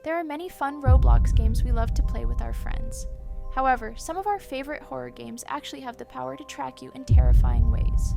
There are many fun Roblox games we love to play with our friends. However, some of our favorite horror games actually have the power to track you in terrifying ways.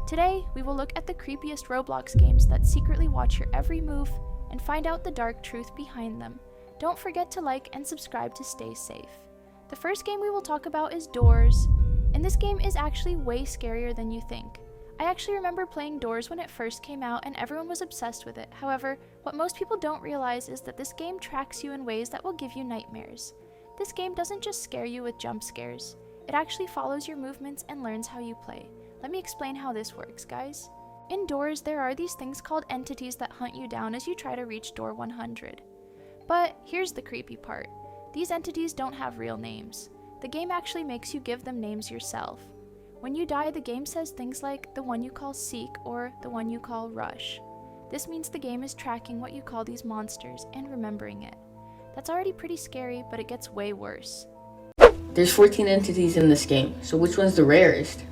Today, we will look at the creepiest Roblox games that secretly watch your every move and find out the dark truth behind them. Don't forget to like and subscribe to stay safe. The first game we will talk about is Doors, and this game is actually way scarier than you think. I actually remember playing Doors when it first came out and everyone was obsessed with it. However, what most people don't realize is that this game tracks you in ways that will give you nightmares. This game doesn't just scare you with jump scares. It actually follows your movements and learns how you play. Let me explain how this works, guys. In Doors, there are these things called entities that hunt you down as you try to reach door 100. But here's the creepy part. These entities don't have real names. The game actually makes you give them names yourself. When you die, the game says things like the one you call Seek or the one you call Rush. This means the game is tracking what you call these monsters and remembering it. That's already pretty scary, but it gets way worse. There's 14 entities in this game, so which one's the rarest?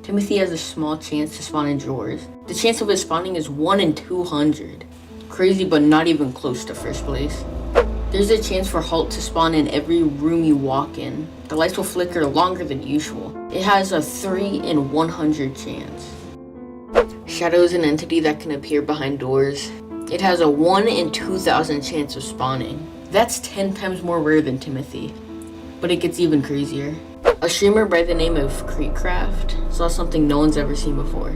Timothy has a small chance to spawn in drawers. The chance of it spawning is 1 in 200. Crazy, but not even close to first place. There's a chance for Halt to spawn in every room you walk in. The lights will flicker longer than usual. It has a 3 in 100 chance. Shadow is an entity that can appear behind doors. It has a 1 in 2,000 chance of spawning. That's 10 times more rare than Timothy. But it gets even crazier. A streamer by the name of CREEPIEST saw something no one's ever seen before.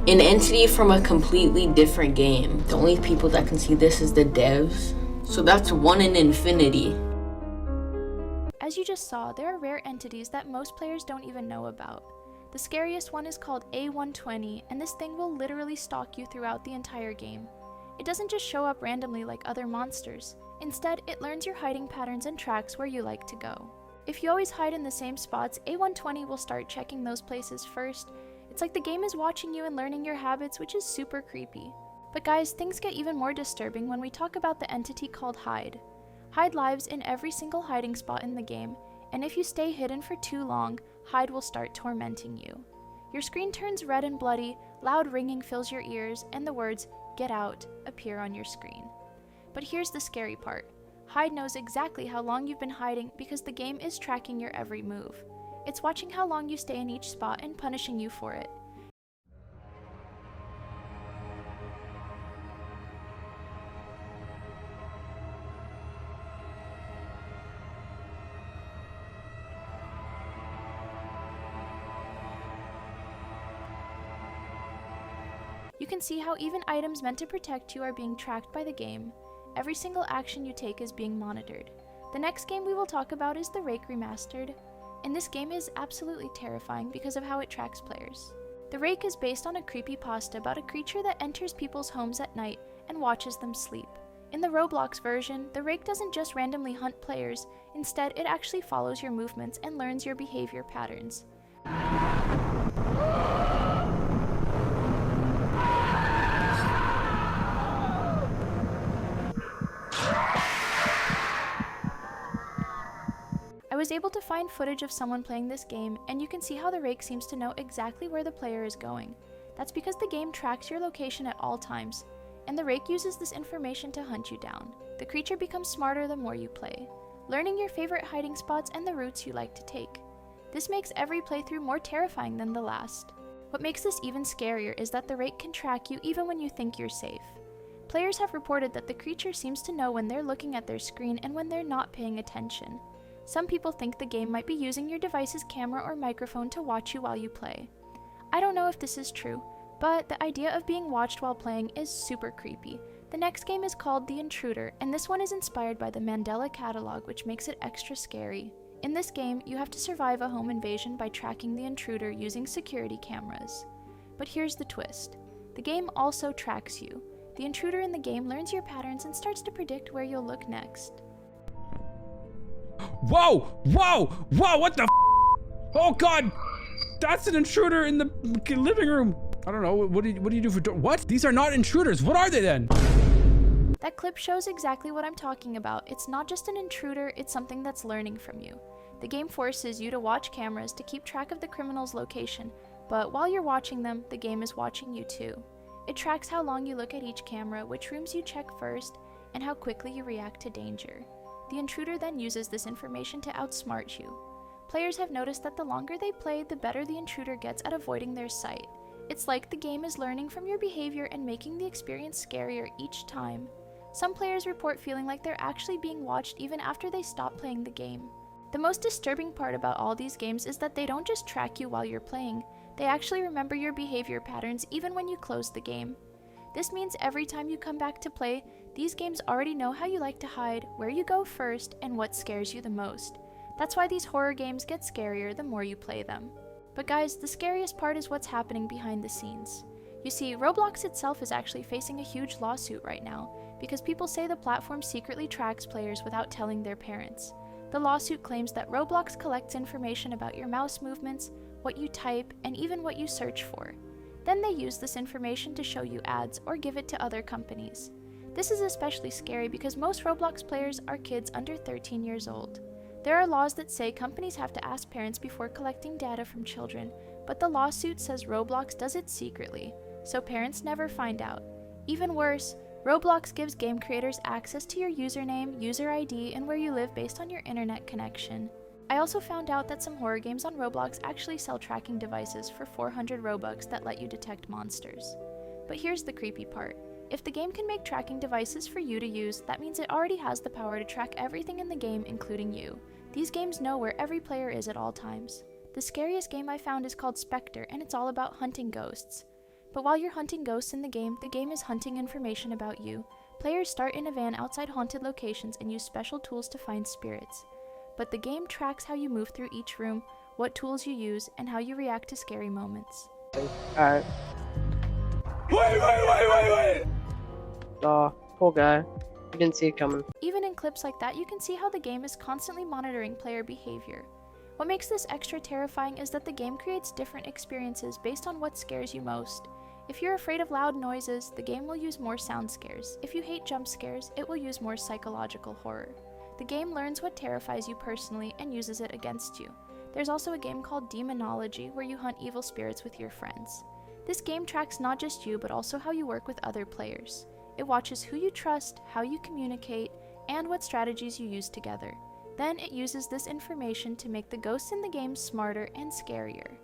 An entity from a completely different game. The only people that can see this is the devs. So that's 1 in infinity. As you just saw, there are rare entities that most players don't even know about. The scariest one is called A120, and this thing will literally stalk you throughout the entire game. It doesn't just show up randomly like other monsters. Instead, it learns your hiding patterns and tracks where you like to go. If you always hide in the same spots, A120 will start checking those places first. It's like the game is watching you and learning your habits, which is super creepy. But guys, things get even more disturbing when we talk about the entity called Hide. Hide lives in every single hiding spot in the game, and if you stay hidden for too long, Hide will start tormenting you. Your screen turns red and bloody, loud ringing fills your ears, and the words, "Get out," appear on your screen. But here's the scary part. Hide knows exactly how long you've been hiding because the game is tracking your every move. It's watching how long you stay in each spot and punishing you for it. You can see how even items meant to protect you are being tracked by the game. Every single action you take is being monitored. The next game we will talk about is the Rake Remastered, and this game is absolutely terrifying because of how it tracks players. The Rake is based on a creepypasta about a creature that enters people's homes at night and watches them sleep. In the Roblox version, the Rake doesn't just randomly hunt players, instead it actually follows your movements and learns your behavior patterns. I was able to find footage of someone playing this game, and you can see how the Rake seems to know exactly where the player is going. That's because the game tracks your location at all times, and the Rake uses this information to hunt you down. The creature becomes smarter the more you play, learning your favorite hiding spots and the routes you like to take. This makes every playthrough more terrifying than the last. What makes this even scarier is that the Rake can track you even when you think you're safe. Players have reported that the creature seems to know when they're looking at their screen and when they're not paying attention. Some people think the game might be using your device's camera or microphone to watch you while you play. I don't know if this is true, but the idea of being watched while playing is super creepy. The next game is called The Intruder, and this one is inspired by the Mandela catalog, which makes it extra scary. In this game, you have to survive a home invasion by tracking the intruder using security cameras. But here's the twist. The game also tracks you. The intruder in the game learns your patterns and starts to predict where you'll look next. Whoa! Whoa! Whoa! What the f? Oh god! That's an intruder in the living room! I don't know, what do you do for what? These are not intruders, what are they then? That clip shows exactly what I'm talking about. It's not just an intruder, it's something that's learning from you. The game forces you to watch cameras to keep track of the criminal's location, but while you're watching them, the game is watching you too. It tracks how long you look at each camera, which rooms you check first, and how quickly you react to danger. The intruder then uses this information to outsmart you. Players have noticed that the longer they play, the better the intruder gets at avoiding their sight. It's like the game is learning from your behavior and making the experience scarier each time. Some players report feeling like they're actually being watched even after they stop playing the game. The most disturbing part about all these games is that they don't just track you while you're playing, they actually remember your behavior patterns even when you close the game. This means every time you come back to play, these games already know how you like to hide, where you go first, and what scares you the most. That's why these horror games get scarier the more you play them. But guys, the scariest part is what's happening behind the scenes. You see, Roblox itself is actually facing a huge lawsuit right now, because people say the platform secretly tracks players without telling their parents. The lawsuit claims that Roblox collects information about your mouse movements, what you type, and even what you search for. Then they use this information to show you ads or give it to other companies. This is especially scary because most Roblox players are kids under 13 years old. There are laws that say companies have to ask parents before collecting data from children, but the lawsuit says Roblox does it secretly, so parents never find out. Even worse, Roblox gives game creators access to your username, user ID, and where you live based on your internet connection. I also found out that some horror games on Roblox actually sell tracking devices for 400 Robux that let you detect monsters. But here's the creepy part. If the game can make tracking devices for you to use, that means it already has the power to track everything in the game, including you. These games know where every player is at all times. The scariest game I found is called Spectre, and it's all about hunting ghosts. But while you're hunting ghosts in the game is hunting information about you. Players start in a van outside haunted locations and use special tools to find spirits. But the game tracks how you move through each room, what tools you use, and how you react to scary moments. Alright. Wait! Oh, poor guy. I didn't see it coming. Even in clips like that, you can see how the game is constantly monitoring player behavior. What makes this extra terrifying is that the game creates different experiences based on what scares you most. If you're afraid of loud noises, the game will use more sound scares. If you hate jump scares, it will use more psychological horror. The game learns what terrifies you personally and uses it against you. There's also a game called Demonology where you hunt evil spirits with your friends. This game tracks not just you, but also how you work with other players. It watches who you trust, how you communicate, and what strategies you use together. Then it uses this information to make the ghosts in the game smarter and scarier.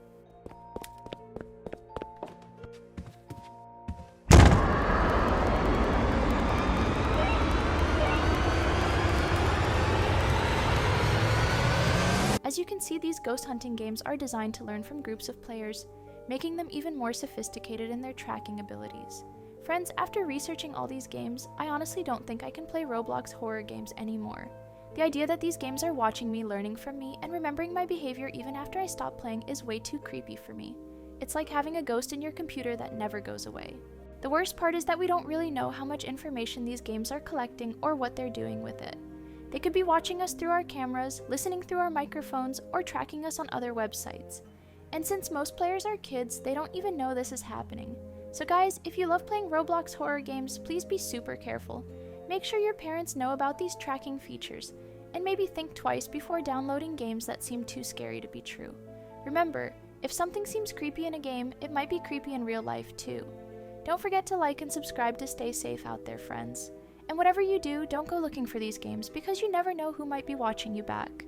As you can see, these ghost hunting games are designed to learn from groups of players, making them even more sophisticated in their tracking abilities. Friends, after researching all these games, I honestly don't think I can play Roblox horror games anymore. The idea that these games are watching me, learning from me, and remembering my behavior even after I stop playing is way too creepy for me. It's like having a ghost in your computer that never goes away. The worst part is that we don't really know how much information these games are collecting or what they're doing with it. They could be watching us through our cameras, listening through our microphones, or tracking us on other websites. And since most players are kids, they don't even know this is happening. So guys, if you love playing Roblox horror games, please be super careful. Make sure your parents know about these tracking features, and maybe think twice before downloading games that seem too scary to be true. Remember, if something seems creepy in a game, it might be creepy in real life too. Don't forget to like and subscribe to stay safe out there, friends. And whatever you do, don't go looking for these games because you never know who might be watching you back.